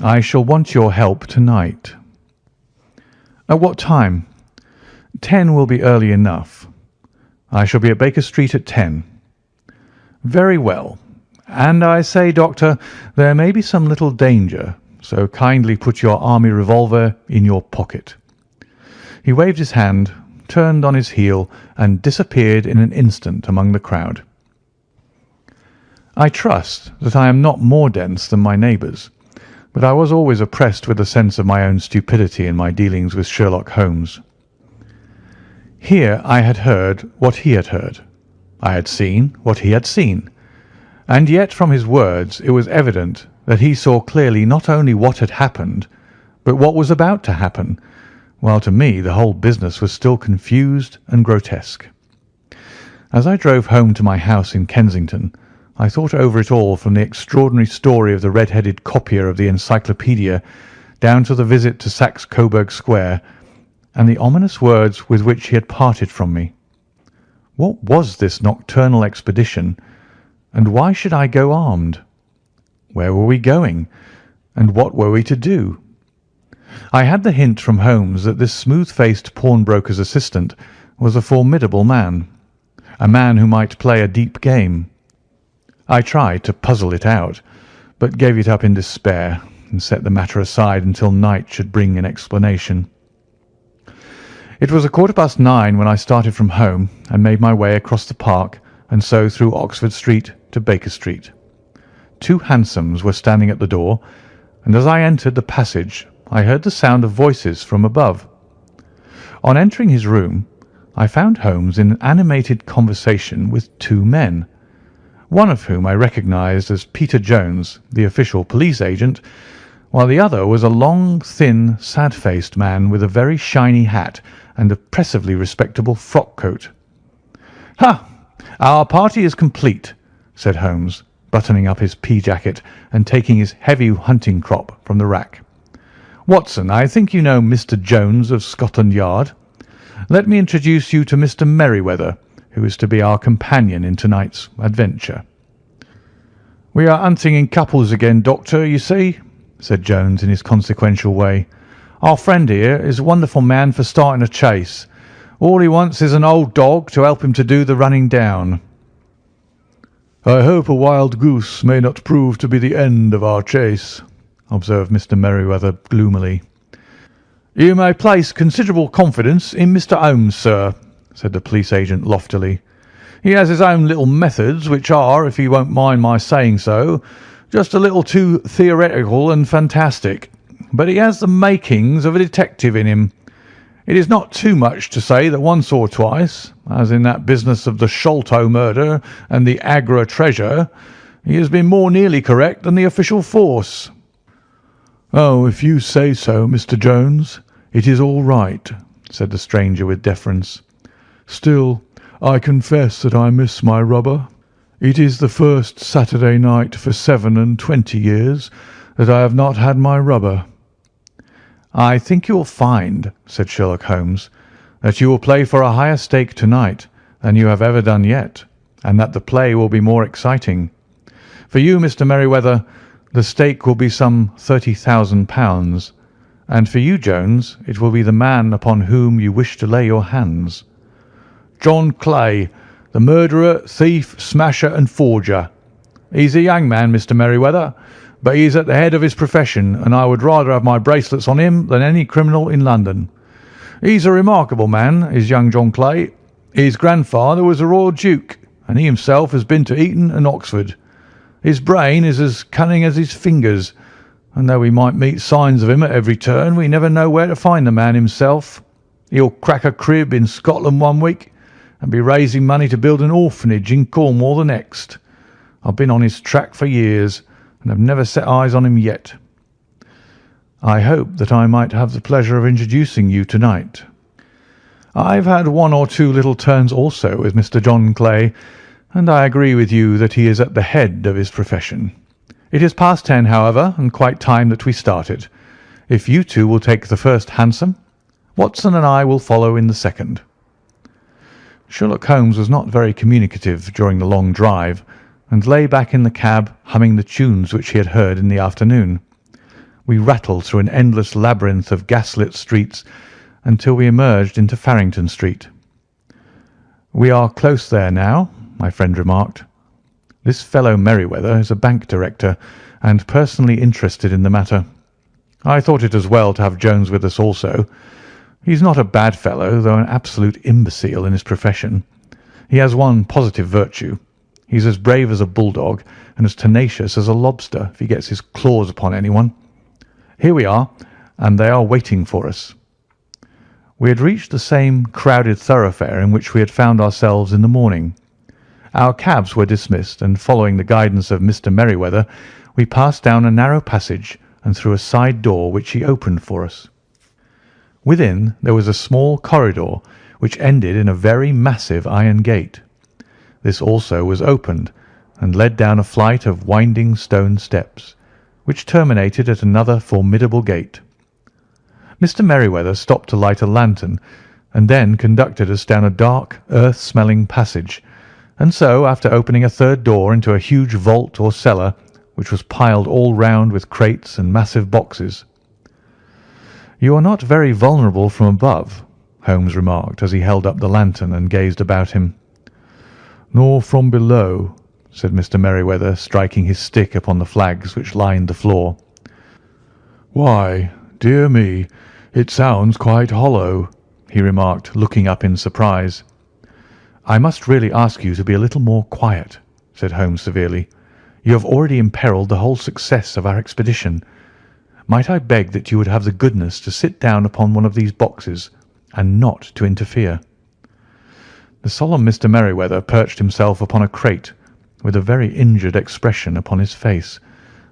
I shall want your help tonight." "At what time?" 10 will be early enough. I shall be at Baker Street at 10. "Very well. And I say, Doctor, there may be some little danger, so kindly put your army revolver in your pocket." He waved his hand, turned on his heel, and disappeared in an instant among the crowd. I trust that I am not more dense than my neighbours, but I was always oppressed with a sense of my own stupidity in my dealings with Sherlock Holmes. Here I had heard what he had heard, I had seen what he had seen, and yet from his words it was evident that he saw clearly not only what had happened, but what was about to happen, while to me the whole business was still confused and grotesque. As I drove home to my house in Kensington, I thought over it all, from the extraordinary story of the red-headed copier of the encyclopaedia down to the visit to Saxe-Coburg Square, and the ominous words with which he had parted from me. What was this nocturnal expedition, and why should I go armed? Where were we going, and what were we to do? I had the hint from Holmes that this smooth-faced pawnbroker's assistant was a formidable man, a man who might play a deep game. I tried to puzzle it out, but gave it up in despair and set the matter aside until night should bring an explanation. It was 9:15 when I started from home and made my way across the park and so through Oxford Street to Baker Street. 2 hansoms were standing at the door, and as I entered the passage I heard the sound of voices from above. On entering his room, I found Holmes in animated conversation with 2 men, one of whom I recognised as Peter Jones, the official police agent, while the other was a long, thin, sad-faced man with a very shiny hat and oppressively respectable frock-coat. "Ha! Our party is complete," said Holmes, buttoning up his pea-jacket and taking his heavy hunting crop from the rack. "Watson, I think you know Mr. Jones of Scotland Yard. Let me introduce you to Mr. Merryweather, who is to be our companion in tonight's adventure." "We are hunting in couples again, Doctor, you see," said Jones in his consequential way. "Our friend here is a wonderful man for starting a chase. All he wants is an old dog to help him to do the running down." "I hope a wild goose may not prove to be the end of our chase," observed Mr. Merryweather gloomily. "You may place considerable confidence in Mr. Holmes, sir," said the police agent loftily. "He has his own little methods, which are, if you won't mind my saying so, just a little too theoretical and fantastic, but he has the makings of a detective in him. It is not too much to say that once or twice, as in that business of the Sholto murder and the Agra treasure, he has been more nearly correct than the official force." "Oh, if you say so, Mr. Jones, it is all right," said the stranger with deference. "Still, I confess that I miss my rubber. It is the first Saturday night for 27 years that I have not had my rubber." "I think you will find," said Sherlock Holmes, "that you will play for a higher stake tonight than you have ever done yet, and that the play will be more exciting. For you, Mr. Merryweather, the stake will be some £30,000, and for you, Jones, it will be the man upon whom you wish to lay your hands." "John Clay, the murderer, thief, smasher, and forger. He's a young man, Mr. Merryweather, but he is at the head of his profession, and I would rather have my bracelets on him than any criminal in London. He's a remarkable man, is young John Clay. His grandfather was a royal duke, and he himself has been to Eton and Oxford. His brain is as cunning as his fingers, and though we might meet signs of him at every turn, we never know where to find the man himself. He'll crack a crib in Scotland one week and be raising money to build an orphanage in Cornwall the next. I've been on his track for years and have never set eyes on him yet." "I hope that I might have the pleasure of introducing you tonight." "I've had 1 or 2 little turns also with Mr. John Clay, and I agree with you that he is at the head of his profession. It is past 10, however, and quite time that we started. If you two will take the first hansom, Watson and I will follow in the second." Sherlock Holmes was not very communicative during the long drive, and lay back in the cab humming the tunes which he had heard in the afternoon. We rattled through an endless labyrinth of gaslit streets until we emerged into Farrington Street. "We are close there now," my friend remarked. "This fellow Merryweather is a bank director, and personally interested in the matter. I thought it as well to have Jones with us also. He's not a bad fellow, though an absolute imbecile in his profession. He has one positive virtue. He's as brave as a bulldog and as tenacious as a lobster if he gets his claws upon anyone. Here we are, and they are waiting for us." We had reached the same crowded thoroughfare in which we had found ourselves in the morning. Our cabs were dismissed, and following the guidance of Mr. Merryweather, we passed down a narrow passage and through a side door which he opened for us. Within there was a small corridor which ended in a very massive iron gate. This also was opened and led down a flight of winding stone steps, which terminated at another formidable gate. Mr. Merryweather stopped to light a lantern, and then conducted us down a dark, earth-smelling passage, and so, after opening a third door into a huge vault or cellar, which was piled all round with crates and massive boxes. "You are not very vulnerable from above," Holmes remarked as he held up the lantern and gazed about him. "Nor from below," said Mr. Merryweather, striking his stick upon the flags which lined the floor. "Why, dear me, it sounds quite hollow," he remarked, looking up in surprise. "I must really ask you to be a little more quiet," said Holmes severely. "You have already imperilled the whole success of our expedition. Might I beg that you would have the goodness to sit down upon one of these boxes, and not to interfere?" The solemn Mr. Merryweather perched himself upon a crate, with a very injured expression upon his face,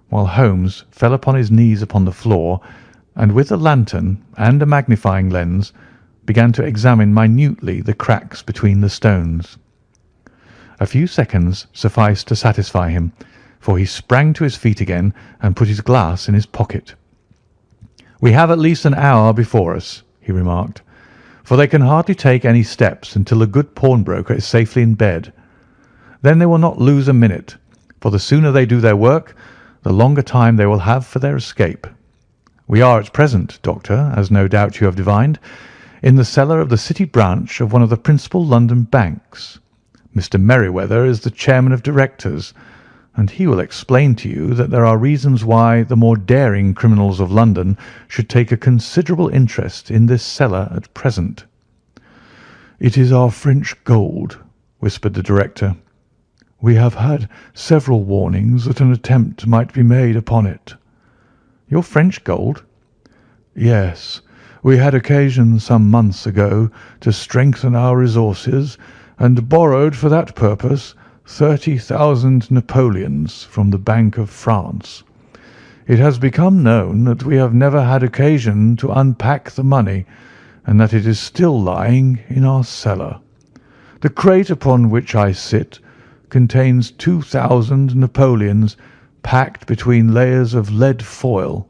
while Holmes fell upon his knees upon the floor, and with a lantern and a magnifying lens began to examine minutely the cracks between the stones. A few seconds sufficed to satisfy him, for he sprang to his feet again and put his glass in his pocket. "We have at least an hour before us," he remarked, "for they can hardly take any steps until the good pawnbroker is safely in bed. Then they will not lose a minute, for the sooner they do their work, the longer time they will have for their escape. We are at present, Doctor, as no doubt you have divined, in the cellar of the City branch of one of the principal London banks. Mr. Merryweather is the chairman of directors, and he will explain to you that there are reasons why the more daring criminals of London should take a considerable interest in this cellar at present." "It is our French gold," whispered the director. "We have had several warnings that an attempt might be made upon it." "Your French gold?" "Yes. We had occasion some months ago to strengthen our resources, and borrowed for that purpose 30,000 napoleons from the Bank of France. It has become known that we have never had occasion to unpack the money, and that it is still lying in our cellar. The crate upon which I sit contains 2,000 napoleons packed between layers of lead foil.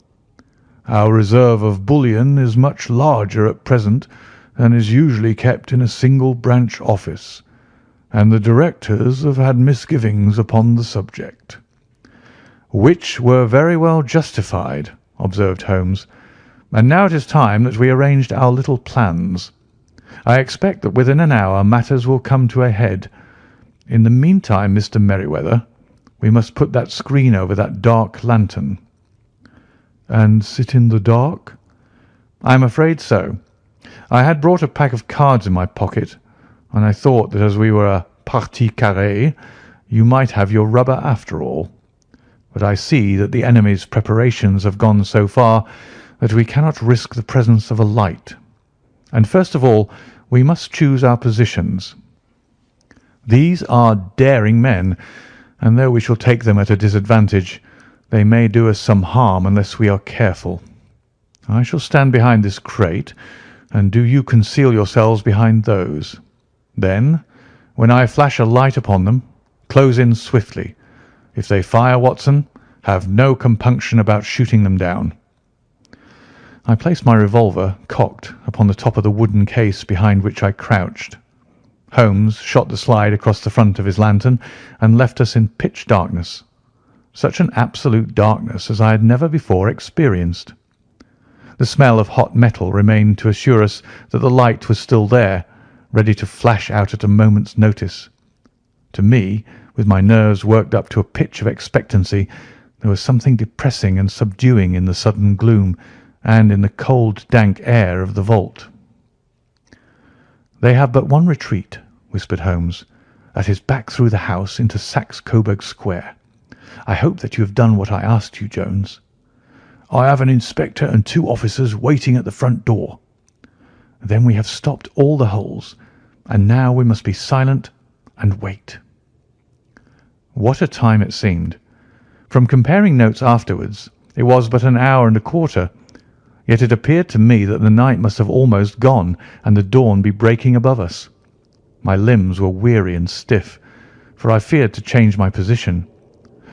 Our reserve of bullion is much larger at present than is usually kept in a single branch office, and the directors have had misgivings upon the subject." "Which were very well justified," observed Holmes. "And now it is time that we arranged our little plans. I expect that within an hour matters will come to a head. In the meantime, Mr. Merryweather, we must put that screen over that dark lantern." "And sit in the dark?" "I am afraid so. I had brought a pack of cards in my pocket, and I thought that as we were a partie carrée, you might have your rubber after all. But I see that the enemy's preparations have gone so far that we cannot risk the presence of a light. And first of all, we must choose our positions. These are daring men, and though we shall take them at a disadvantage, they may do us some harm unless we are careful. I shall stand behind this crate, and do you conceal yourselves behind those. Then, when I flash a light upon them, close in swiftly. If they fire, Watson, have no compunction about shooting them down." I placed my revolver, cocked, upon the top of the wooden case behind which I crouched. Holmes shot the slide across the front of his lantern and left us in pitch darkness. Such an absolute darkness as I had never before experienced. The smell of hot metal remained to assure us that the light was still there, ready to flash out at a moment's notice. To me, with my nerves worked up to a pitch of expectancy, there was something depressing and subduing in the sudden gloom and in the cold, dank air of the vault. "They have but one retreat," whispered Holmes. "That is back through the house into Saxe Coburg Square. I hope that you have done what I asked you, Jones." "I have an inspector and 2 officers waiting at the front door." "Then we have stopped all the holes, and now we must be silent and wait." What a time it seemed! From comparing notes afterwards, it was but an hour and a quarter, yet it appeared to me that the night must have almost gone and the dawn be breaking above us. My limbs were weary and stiff, for I feared to change my position,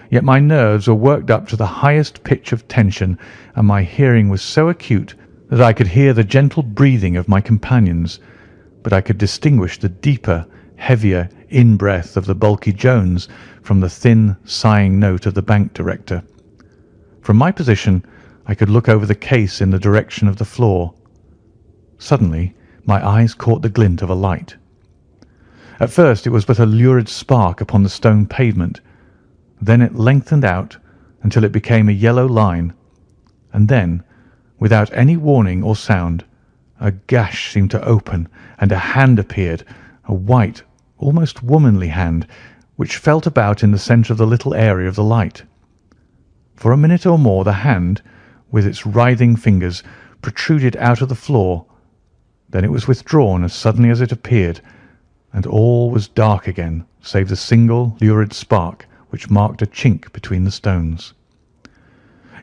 yet my nerves were worked up to the highest pitch of tension, and my hearing was so acute that I could hear the gentle breathing of my companions, but I could distinguish the deeper, heavier in-breath of the bulky Jones from the thin, sighing note of the bank director. From my position, I could look over the case in the direction of the floor. Suddenly, my eyes caught the glint of a light. At first it was but a lurid spark upon the stone pavement. Then it lengthened out until it became a yellow line, and then, without any warning or sound, a gash seemed to open and a hand appeared, a white, almost womanly hand, which felt about in the centre of the little area of the light. For a minute or more the hand, with its writhing fingers, protruded out of the floor. Then it was withdrawn as suddenly as it appeared, and all was dark again save the single lurid spark which marked a chink between the stones.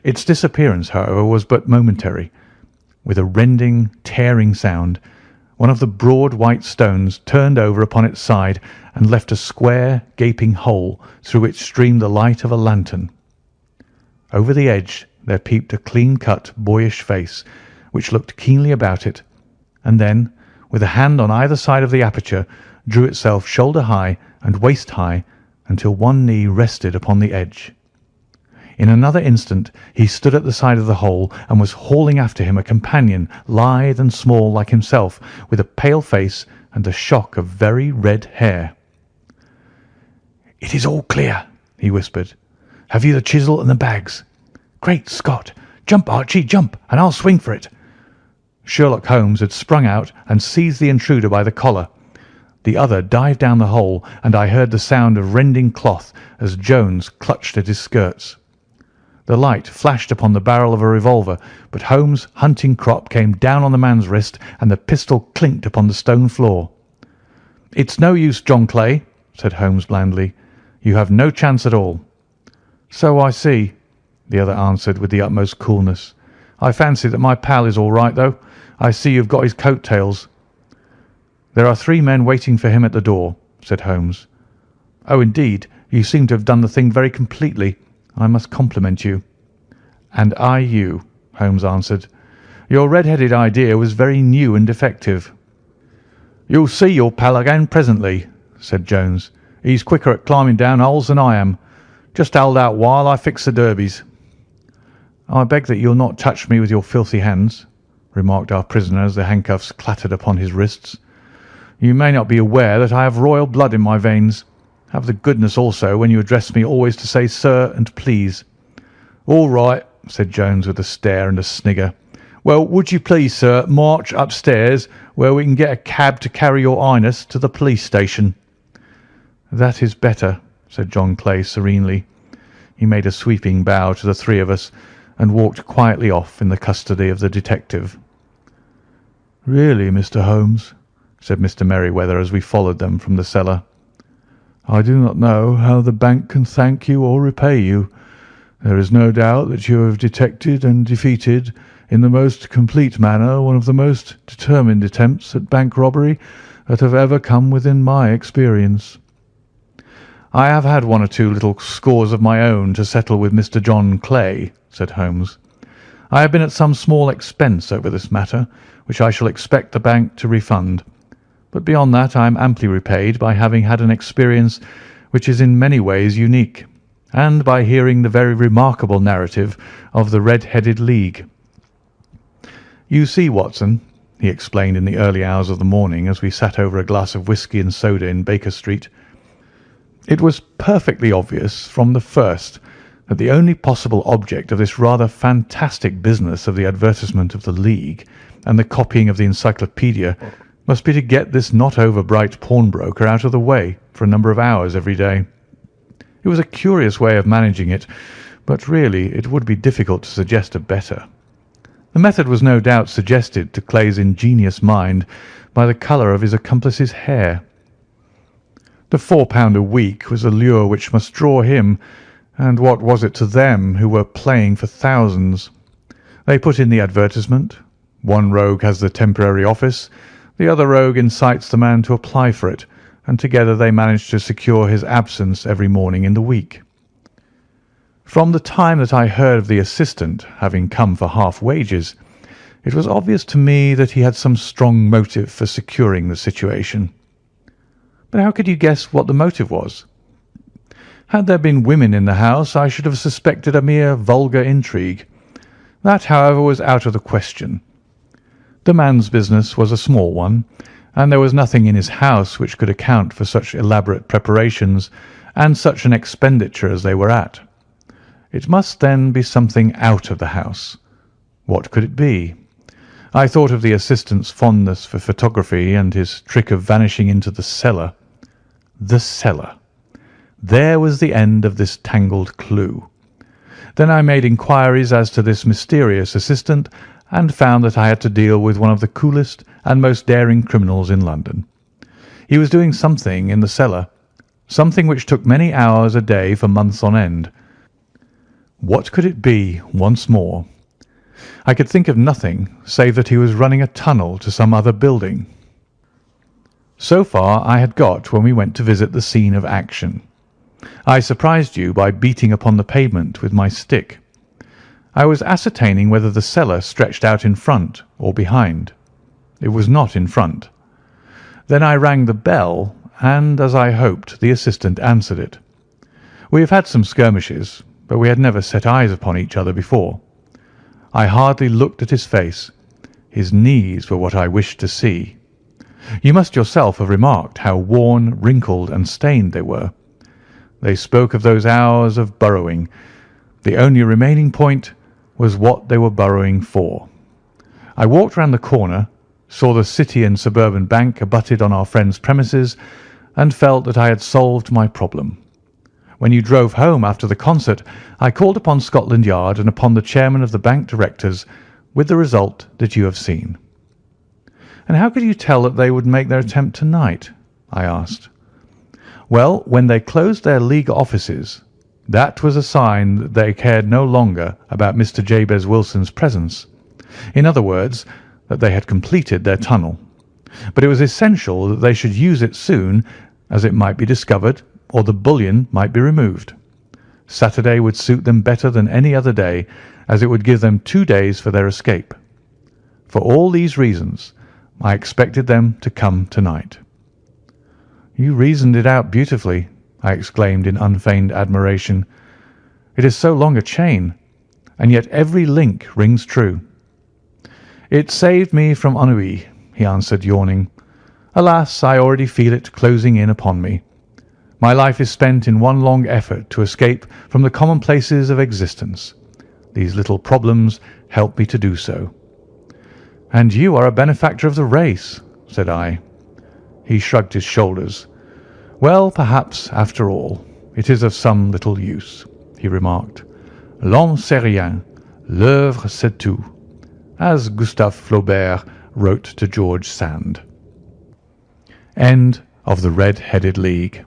Its disappearance, however, was but momentary. With a rending, tearing sound, one of the broad white stones turned over upon its side and left a square, gaping hole through which streamed the light of a lantern. Over the edge there peeped a clean-cut, boyish face, which looked keenly about it, and then, with a hand on either side of the aperture, drew itself shoulder-high and waist-high until one knee rested upon the edge. In another instant he stood at the side of the hole and was hauling after him a companion, lithe and small like himself, with a pale face and a shock of very red hair. "It is all clear," he whispered. "Have you the chisel and the bags? Great Scott! Jump, Archie, jump, and I'll swing for it." Sherlock Holmes had sprung out and seized the intruder by the collar. The other dived down the hole, and I heard the sound of rending cloth as Jones clutched at his skirts. The light flashed upon the barrel of a revolver, but Holmes' hunting crop came down on the man's wrist, and the pistol clinked upon the stone floor. "It's no use, John Clay," said Holmes blandly. "You have no chance at all." "So I see," the other answered with the utmost coolness. "I fancy that my pal is all right, though. I see you've got his coat-tails." "There are 3 men waiting for him at the door," said Holmes. "Oh, indeed, you seem to have done the thing very completely. I must compliment you." "And I you," Holmes answered. "Your red-headed idea was very new and effective." "You'll see your pal again presently," said Jones. "He's quicker at climbing down holes than I am. Just hold out while I fix the derbies." "I beg that you'll not touch me with your filthy hands," remarked our prisoner as the handcuffs clattered upon his wrists. "You may not be aware that I have royal blood in my veins. Have the goodness also, when you address me, always to say sir and please." "All right," said Jones with a stare and a snigger. "Well, would you please, sir, march upstairs where we can get a cab to carry your highness to the police station?" "That is better," said John Clay serenely. He made a sweeping bow to the 3 of us and walked quietly off in the custody of the detective. "Really, Mr. Holmes," said Mr. Merryweather as we followed them from the cellar, "I do not know how the bank can thank you or repay you. There is no doubt that you have detected and defeated in the most complete manner one of the most determined attempts at bank robbery that have ever come within my experience." "I have had 1 or 2 little scores of my own to settle with Mr. John Clay," said Holmes. "I have been at some small expense over this matter, which I shall expect the bank to refund. But beyond that I am amply repaid by having had an experience which is in many ways unique, and by hearing the very remarkable narrative of the Red-Headed League. You see, Watson," he explained in the early hours of the morning as we sat over a glass of whisky and soda in Baker Street, "it was perfectly obvious from the first that the only possible object of this rather fantastic business of the advertisement of the League and the copying of the encyclopaedia must be to get this not over-bright pawnbroker out of the way for a number of hours every day. It was a curious way of managing it, but really it would be difficult to suggest a better. The method was no doubt suggested to Clay's ingenious mind by the colour of his accomplice's hair. The £4 a week was a lure which must draw him, and what was it to them who were playing for thousands? They put in the advertisement. One rogue has the temporary office, the other rogue incites the man to apply for it, and together they manage to secure his absence every morning in the week. From the time that I heard of the assistant having come for half wages, it was obvious to me that he had some strong motive for securing the situation. But how could you guess what the motive was? Had there been women in the house, I should have suspected a mere vulgar intrigue. That, however, was out of the question. The man's business was a small one, and there was nothing in his house which could account for such elaborate preparations and such an expenditure as they were at. It must then be something out of the house. What could it be? I thought of the assistant's fondness for photography and his trick of vanishing into the cellar. The cellar. There was the end of this tangled clue. Then I made inquiries as to this mysterious assistant and found that I had to deal with one of the coolest and most daring criminals in London. He was doing something in the cellar, something which took many hours a day for months on end. What could it be once more? I could think of nothing save that he was running a tunnel to some other building. So far I had got when we went to visit the scene of action. I surprised you by beating upon the pavement with my stick. I was ascertaining whether the cellar stretched out in front or behind. It was not in front. Then I rang the bell, and, as I hoped, the assistant answered it. We have had some skirmishes, but we had never set eyes upon each other before. I hardly looked at his face. His knees were what I wished to see. You must yourself have remarked how worn, wrinkled, and stained they were. They spoke of those hours of burrowing. The only remaining point was what they were burrowing for. I walked round the corner, saw the City and Suburban Bank abutted on our friend's premises, and felt that I had solved my problem. When you drove home after the concert, I called upon Scotland Yard and upon the chairman of the bank directors, with the result that you have seen. And how could you tell that they would make their attempt tonight? I asked. Well, when they closed their League offices, that was a sign that they cared no longer about Mr. Jabez Wilson's presence. In other words, that they had completed their tunnel. But it was essential that they should use it soon, as it might be discovered or the bullion might be removed. Saturday would suit them better than any other day, as it would give them 2 days for their escape. For all these reasons, I expected them to come tonight. You reasoned it out beautifully, I exclaimed in unfeigned admiration. It is so long a chain, and yet every link rings true. It saved me from ennui, he answered, yawning. Alas, I already feel it closing in upon me. My life is spent in one long effort to escape from the commonplaces of existence. These little problems help me to do so. And you are a benefactor of the race, said I. He shrugged his shoulders. Well, perhaps, after all, it is of some little use, he remarked. L'homme c'est rien, l'œuvre c'est tout, as Gustave Flaubert wrote to George Sand. End of The Red-Headed League.